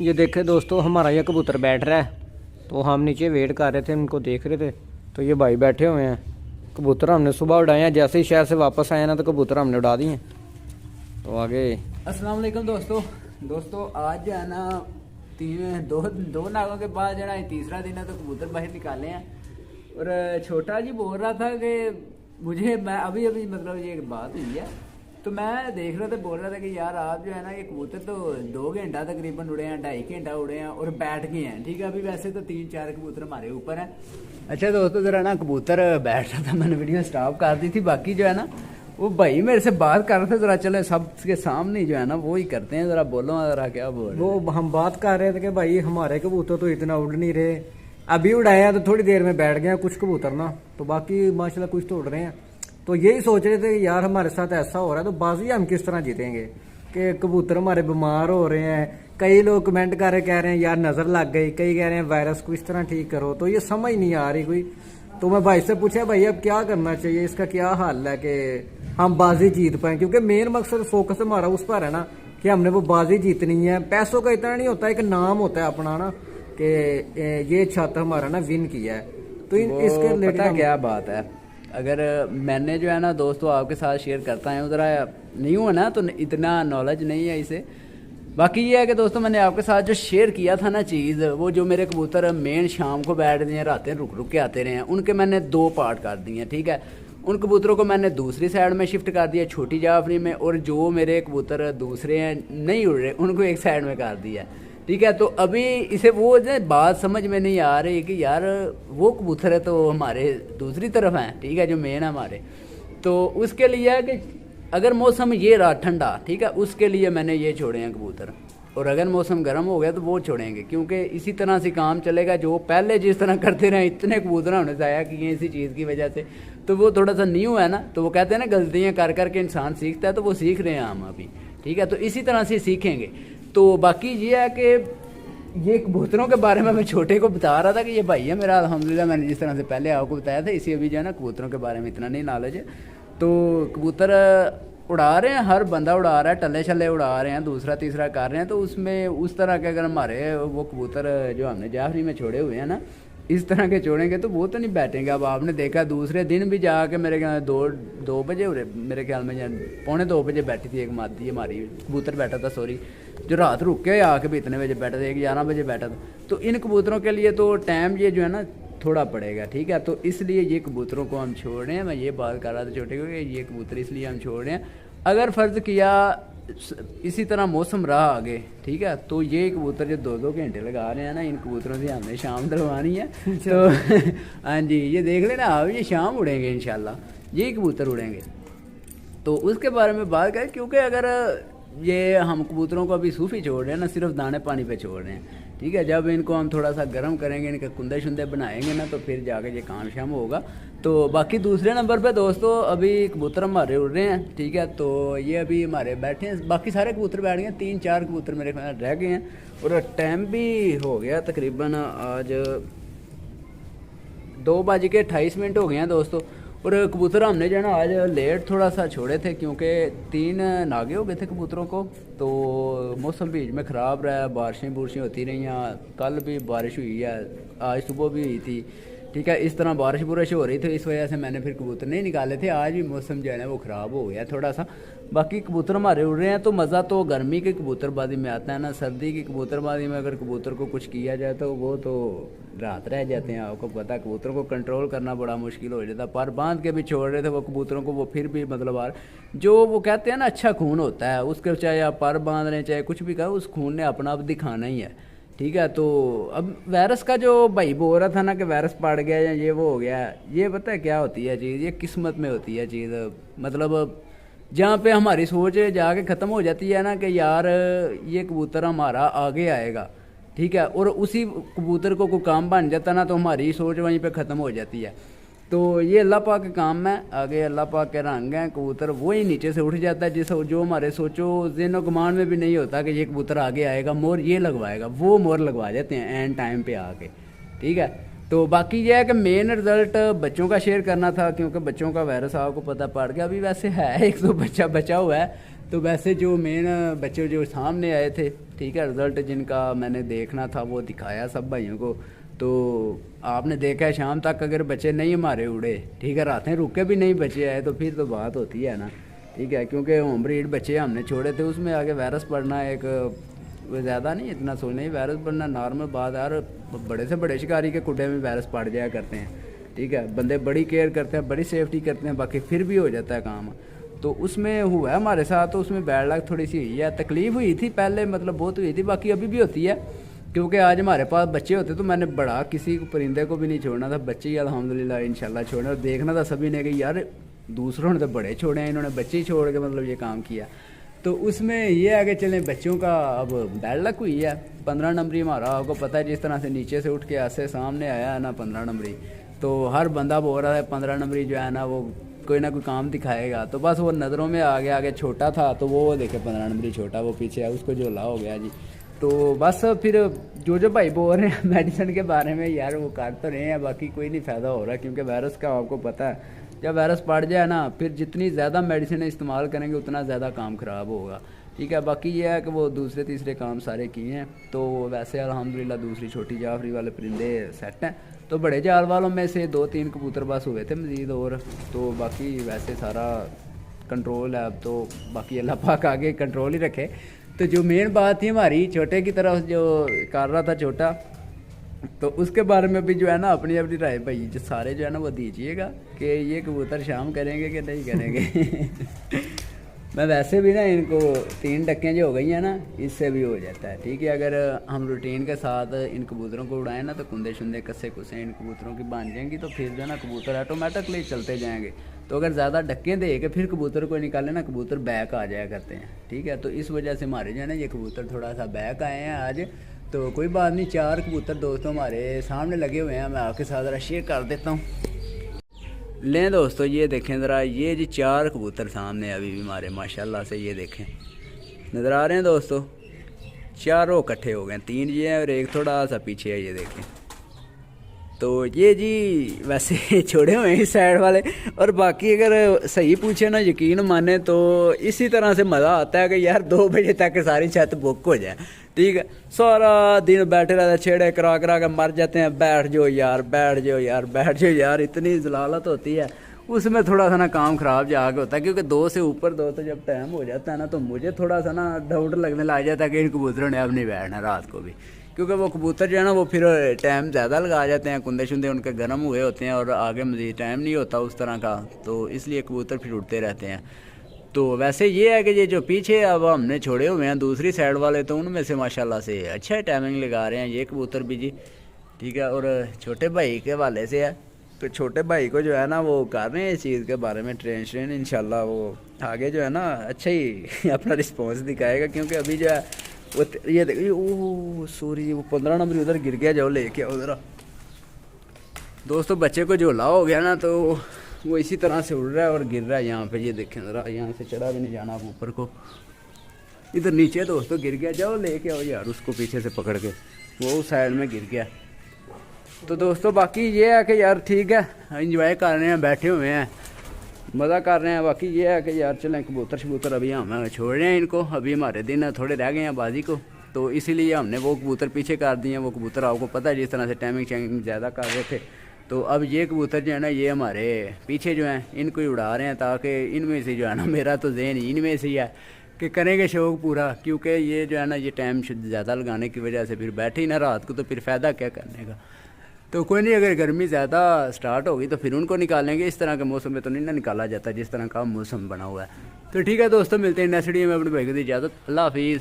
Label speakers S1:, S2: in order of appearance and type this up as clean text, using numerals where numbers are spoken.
S1: ये देखे दोस्तों, हमारा ये कबूतर बैठ रहा है, तो हम नीचे वेट कर रहे थे, उनको देख रहे थे। तो ये भाई बैठे हुए हैं। कबूतर हमने सुबह उड़ाए हैं, जैसे ही शहर से वापस आए ना तो कबूतर हमने उड़ा दिए। तो आगे
S2: अस्सलाम वालेकुम दोस्तों आज जो है ना दो नागों के बाद जो है ना तीसरा दिन है, तो कबूतर बाहर निकाले हैं। और छोटा जी बोल रहा था कि मैं अभी मतलब ये बात हुई है, तो मैं देख रहा था, बोल रहा था कि यार आप जो है ना ये कबूतर तो 2 घंटा तकरीबन उड़े हैं, 2.5 घंटा उड़े हैं और बैठ गए हैं। ठीक है, अभी वैसे तो 3-4 कबूतर हमारे ऊपर हैं। अच्छा दोस्तों, जरा ना कबूतर बैठ रहा था, मैंने वीडियो स्टॉप कर दी थी। बाकी जो है ना वो भाई मेरे से बात कर रहे थे, जरा चले सबके सामने जो है ना वो ही करते हैं। जरा बोलो, जरा क्या बोल रहे?
S1: वो हम बात कर रहे थे कि भाई हमारे कबूतर तो इतना उड़ नहीं रहे, अभी उड़ाए हैं तो थोड़ी देर में बैठ गए हैं कुछ कबूतर ना, तो बाकी माशाल्लाह कुछ तो उड़ रहे हैं। तो यही सोच रहे थे कि यार हमारे साथ ऐसा हो रहा है तो बाजी हम किस तरह जीतेंगे कि कबूतर हमारे बीमार हो रहे हैं। कई लोग कमेंट कर रहे, कह रहे हैं यार नज़र लग गई, कई कह रहे हैं वायरस को इस तरह ठीक करो, तो ये समझ नहीं आ रही कोई। तो मैं भाई से पूछा भाई अब क्या करना चाहिए, इसका क्या हल है कि हम बाजी जीत पाए, क्योंकि मेन मकसद फोकस हमारा उस पर है ना कि हमने वो बाजी जीतनी है। पैसों का इतना नहीं होता, एक नाम होता है अपना ना कि ये छत हमारा ना विन किया है। तो इसके
S2: रिलेटेड क्या बात है, अगर मैंने जो है ना दोस्तों आपके साथ शेयर करता है, उधर नहीं हुआ ना तो इतना नॉलेज नहीं है इसे। बाकी ये है कि दोस्तों मैंने आपके साथ जो शेयर किया था ना चीज़, वो जो मेरे कबूतर मेन शाम को बैठ दिए रातें रुक के आते रहे हैं, उनके मैंने 2 पार्ट कर दिए हैं। ठीक है, उन कबूतरों को मैंने दूसरी साइड में शिफ्ट कर दिया, छोटी जाफरी में, और जो मेरे कबूतर दूसरे हैं नहीं उड़ रहे उनको एक साइड में कर दिया। ठीक है, तो अभी इसे वो जो बात समझ में नहीं आ रही कि यार वो कबूतर है तो हमारे दूसरी तरफ हैं, ठीक है, जो मेन है हमारे। तो उसके लिए है कि अगर मौसम ये रहा ठंडा, ठीक है, उसके लिए मैंने ये छोड़े हैं कबूतर, और अगर मौसम गर्म हो गया तो वो छोड़ेंगे, क्योंकि इसी तरह से काम चलेगा। जो पहले जिस तरह करते रहे, इतने कबूतर हमने ज़ाया किए हैं इसी चीज़ की वजह से, तो वो थोड़ा सा न्यू है ना, तो वो कहते हैं ना गलतियाँ कर करके इंसान सीखता है, तो वो सीख रहे हैं हम अभी। ठीक है, तो इसी तरह से सीखेंगे। तो बाकी ये है कि ये कबूतरों के बारे में मैं छोटे को बता रहा था कि ये भाई है मेरा, अल्हम्दुलिल्लाह मैंने जिस तरह से पहले आपको बताया था, इसी अभी जो है ना कबूतरों के बारे में इतना नहीं नॉलेज है। तो कबूतर उड़ा रहे हैं, हर बंदा उड़ा रहा है, टल्ले छल्ले उड़ा रहे हैं, दूसरा तीसरा कर रहे हैं। तो उसमें उस तरह के अगर हमारे वो कबूतर जो हमने जाफरी में छोड़े हुए हैं ना, इस तरह के छोड़ेंगे तो वो तो नहीं बैठेंगे। अब आपने देखा दूसरे दिन भी जाके मेरे ख्याल 2 बजे मेरे ख्याल में 1:45 बजे बैठी थी एक मादी हमारी, कबूतर बैठा था, सॉरी, जो रात रुक के आके भी इतने बजे बैठा था, 11 बजे बैठा था। तो इन कबूतरों के लिए तो टाइम ये जो है ना थोड़ा पड़ेगा। ठीक है, तो इसलिए ये कबूतरों को हम छोड़ रहे हैं। मैं ये बात कर रहा था छोटे को कि ये कबूतर इसलिए हम छोड़ रहे हैं। अगर फ़र्ज़ किया इसी तरह मौसम रहा आगे, ठीक है, तो ये कबूतर जो 2-2 घंटे लगा रहे हैं ना, इन कबूतरों से हमने शाम दिलवानी है। तो हाँ जी, ये देख लेना आप, ये शाम उड़ेंगे इंशाल्लाह, ये कबूतर उड़ेंगे। तो उसके बारे में बात करें, क्योंकि अगर ये हम कबूतरों को अभी सूफी छोड़ रहे हैं ना, सिर्फ दाने पानी पे छोड़ रहे हैं। ठीक है, जब इनको हम थोड़ा सा गर्म करेंगे, इनके कुंदे शुंदे बनाएंगे ना, तो फिर जाके ये काम शाम होगा। तो बाकी दूसरे नंबर पे दोस्तों अभी कबूतर हमारे उड़ रहे हैं। ठीक है, तो ये अभी हमारे बैठे हैं, बाकी सारे कबूतर बैठ गए, 3-4 कबूतर मेरे ख्याल रह गए हैं। और टाइम भी हो गया तकरीबन आज 2:28 हो गए हैं दोस्तों। और कबूतर हमने जो है ना आज लेट थोड़ा सा छोड़े थे, क्योंकि 3 नागे हो गए थे कबूतरों को। तो मौसम बीच में ख़राब रहा, बारिशें होती रही हैं, कल भी बारिश हुई है, आज सुबह भी हुई थी। ठीक है, इस तरह बारिश हो रही थी, इस वजह से मैंने फिर कबूतर नहीं निकाले थे। आज भी मौसम जो है ना वो ख़राब हो गया थोड़ा सा। बाकी कबूतर हमारे उड़ रहे हैं, तो मज़ा तो गर्मी की कबूतरबाजी में आता है ना, सर्दी की कबूतरबाजी में अगर कबूतर को कुछ किया जाए तो वो तो रात रह जाते हैं। आपको पता है कबूतर को कंट्रोल करना बड़ा मुश्किल हो जाता है। पर बांध के भी छोड़ रहे थे वो कबूतरों को, वो फिर भी मतलब जो वो कहते हैं ना अच्छा खून होता है उसके, चाहे आप पर बांध रहे चाहे कुछ भी कहो, उस खून ने अपना आप दिखाना ही है। ठीक है, तो अब वायरस का जो भाई बोल रहा था ना कि वायरस पड़ गया या ये वो हो गया, ये पता है क्या होती है चीज़, ये किस्मत में होती है चीज़। मतलब जहाँ पे हमारी सोच जाके ख़त्म हो जाती है ना कि यार ये कबूतर हमारा आगे आएगा, ठीक है, और उसी कबूतर को कोई काम बन जाता ना, तो हमारी सोच वहीं पे ख़त्म हो जाती है। तो ये अल्लाह पाक के काम है, आगे अल्लाह पाक के रंग हैं। कबूतर वही नीचे से उठ जाता है जिस जो हमारे सोचो ज़हनो गुमान में भी नहीं होता कि ये कबूतर आगे आएगा, मोर ये लगवाएगा, वो मोर लगवा जाते हैं एंड टाइम पे आके। ठीक है, तो बाकी ये है कि मेन रिज़ल्ट बच्चों का शेयर करना था, क्योंकि बच्चों का वायरस आपको पता पड़ गया। अभी वैसे है 100 बच्चा बचा हुआ है, तो वैसे जो मेन बच्चे जो सामने आए थे, ठीक है, रिज़ल्ट जिनका मैंने देखना था वो दिखाया सब भाइयों को। तो आपने देखा है शाम तक अगर बच्चे नहीं हमारे उड़े, ठीक है, रातें रुके भी नहीं बच्चे आए, तो फिर तो बात होती है ना, ठीक है। क्योंकि होम ब्रीड बच्चे हमने छोड़े थे, उसमें आगे वायरस पड़ना एक ज़्यादा नहीं, इतना सोचना ही, वायरस पड़ना नॉर्मल बात है। और बड़े से बड़े शिकारी के कुड्डे में वायरस पड़ जाया करते हैं, ठीक है। बंदे बड़ी केयर करते हैं, बड़ी सेफ्टी करते हैं, बाकी फिर भी हो जाता है काम। तो उसमें हुआ है हमारे साथ, तो उसमें बैड लक थोड़ी सी हुई है, तकलीफ़ हुई थी पहले, मतलब बहुत हुई थी, बाकी अभी भी होती है। क्योंकि आज हमारे पास बच्चे होते तो मैंने बड़ा किसी परिंदे को भी नहीं छोड़ना था, बच्चे ही अल्हम्दुलिल्लाह इंशाल्लाह छोड़े। और देखना था सभी ने कि यार दूसरों ने तो बड़े छोड़े हैं, इन्होंने बच्चे ही छोड़ के मतलब ये काम किया। तो उसमें ये आगे चलें, बच्चों का अब बैड लक हुई है। 15 नंबरी हमारा, आपको पता है, जिस तरह से नीचे से उठ के ऐसे सामने आया है ना 15 नंबरी, तो हर बंदा बोल रहा है 15 नंबरी जो है ना वो कोई ना कोई काम दिखाएगा। तो बस वो नज़रों में आगे आगे छोटा था, तो वो देखे 15 नंबरी छोटा, वो पीछे है, उसको झोला हो गया जी। तो बस फिर जो भाई बोल रहे हैं मेडिसिन के बारे में, यार वो कर तो रहे हैं, बाकी कोई नहीं फ़ायदा हो रहा, क्योंकि वायरस का आपको पता है, जब वायरस पड़ जाए ना, फिर जितनी ज़्यादा मेडिसिन इस्तेमाल करेंगे उतना ज़्यादा काम ख़राब होगा, ठीक है। बाकी ये है कि वो दूसरे तीसरे काम सारे किए हैं। तो वैसे अल्हम्दुलिल्लाह दूसरी छोटी जाफरी वाले परिंदे सेट हैं। तो बड़े जाल वालों में से 2-3 कबूतर बस हुए थे मज़ीद, और तो बाकी वैसे सारा कंट्रोल है अब। तो बाकी अल्लाह पाक आगे कंट्रोल ही रखे। तो जो मेन बात थी हमारी छोटे की तरफ जो कर रहा था छोटा, तो उसके बारे में भी जो है ना अपनी अपनी राय भाई जो सारे जो है ना वो दीजिएगा कि ये कबूतर शाम करेंगे कि नहीं करेंगे। मैं वैसे भी ना इनको 3 डक्कें जो हो गई हैं ना, इससे भी हो जाता है, ठीक है। अगर हम रूटीन के साथ इन कबूतरों को उड़ाएं ना, तो कुंदे शुंदे कस्से कुस्से इन कबूतरों की बन जाएंगी, तो फिर जो है ना कबूतर ऑटोमेटिकली चलते जाएंगे। तो अगर ज़्यादा डक्कें दे के फिर कबूतर को निकालें ना, कबूतर बैक आ जाया करते हैं, ठीक है। तो इस वजह से हमारे जो है ना ये कबूतर थोड़ा सा बैक आए हैं आज। तो कोई बात नहीं, 4 कबूतर दोस्तों हमारे सामने लगे हुए हैं, मैं आपके साथ ज़रा शेयर कर देता हूँ। लें दोस्तों, ये देखें ज़रा, ये जी 4 कबूतर सामने अभी भी हमारे माशाल्लाह से, ये देखें नज़र आ रहे हैं दोस्तों, चारों इकट्ठे हो गए, 3 ये हैं और एक थोड़ा सा पीछे है, ये देखें। तो ये जी वैसे छोड़े हुए हैं इस साइड वाले। और बाकी अगर सही पूछे ना, यकीन माने, तो इसी तरह से मज़ा आता है कि यार 2 बजे तक सारी छत बुक हो जाए, ठीक है। सारा दिन बैठे रहते, छेड़े करा करा के मर जाते हैं, बैठ जाओ यार, बैठ जाओ यार, बैठ जाओ यार, इतनी जलालत होती है। उसमें थोड़ा सा ना काम ख़राब जाके होता है, क्योंकि 2 से ऊपर 2 तो जब टाइम हो जाता है ना, तो मुझे थोड़ा सा ना डाउट लगने लग जाता है कि इन कबूतरों ने अब नहीं बैठना रात को भी, क्योंकि वो कबूतर जो है ना वो फिर टाइम ज़्यादा लगा जाते हैं, कुंदे शुंदे उनके गर्म हुए होते हैं और आगे मज़ीद टाइम नहीं होता उस तरह का, तो इसलिए कबूतर फिर उड़ते रहते हैं। तो वैसे ये है कि ये जो पीछे अब हमने छोड़े हुए हैं दूसरी साइड वाले, तो उनमें से माशाल्लाह से अच्छा टाइमिंग लगा रहे हैं ये कबूतर भी जी, ठीक है। और छोटे भाई के वाले से है, तो छोटे भाई को जो है ना वो कर रहे हैं इस चीज़ के बारे में ट्रेन इंशाल्लाह वो आगे जो है ना अच्छा ही अपना रिस्पॉन्स दिखाएगा। क्योंकि अभी जो है वो ये देखिए, ओह सॉरी, वो 15 नंबर उधर गिर गया, जाओ लेके आओ उधर दोस्तों। बच्चे को झोला हो गया ना, तो वो इसी तरह से उड़ रहा है और गिर रहा है यहाँ पे, ये देखें ज़रा, यहाँ से चढ़ा भी नहीं जाना आप ऊपर को, इधर नीचे दोस्तों गिर गया, जाओ लेके आओ यार उसको पीछे से पकड़ के, वो उस साइड में गिर गया। तो दोस्तों बाकी ये है कि यार ठीक है, इंजॉय कर रहे हैं, बैठे हुए हैं, मज़ा कर रहे हैं। बाकी ये है कि यार चलें कबूतर शबूतर अभी हम छोड़ रहे हैं इनको, अभी हमारे दिन थोड़े रह गए हैं बाजी को, तो इसीलिए हमने वो कबूतर पीछे कर दिए हैं। वो कबूतर आपको पता है जिस तरह से टाइमिंग शाइमिंग ज़्यादा कर रहे थे, तो अब ये कबूतर जो है ना ये हमारे पीछे जो हैं इनको ही उड़ा रहे हैं, ताकि इनमें से जो है ना, मेरा तो ज़हन इनमें से ही है कि करेंगे शौक़ पूरा। क्योंकि ये जो है ना ये टाइम ज़्यादा लगाने की वजह से फिर बैठे ही ना रात को, तो फिर फ़ायदा क्या करने का। तो कोई नहीं, अगर गर्मी ज़्यादा स्टार्ट होगी तो फिर उनको निकालेंगे, इस तरह के मौसम में तो नहीं ना निकाला जाता जिस तरह का मौसम बना हुआ है। तो ठीक है दोस्तों, मिलते हैं नेक्स्ट वीडियो में, अपने भाई को दी इजाज़त, अल्लाह हाफिज़।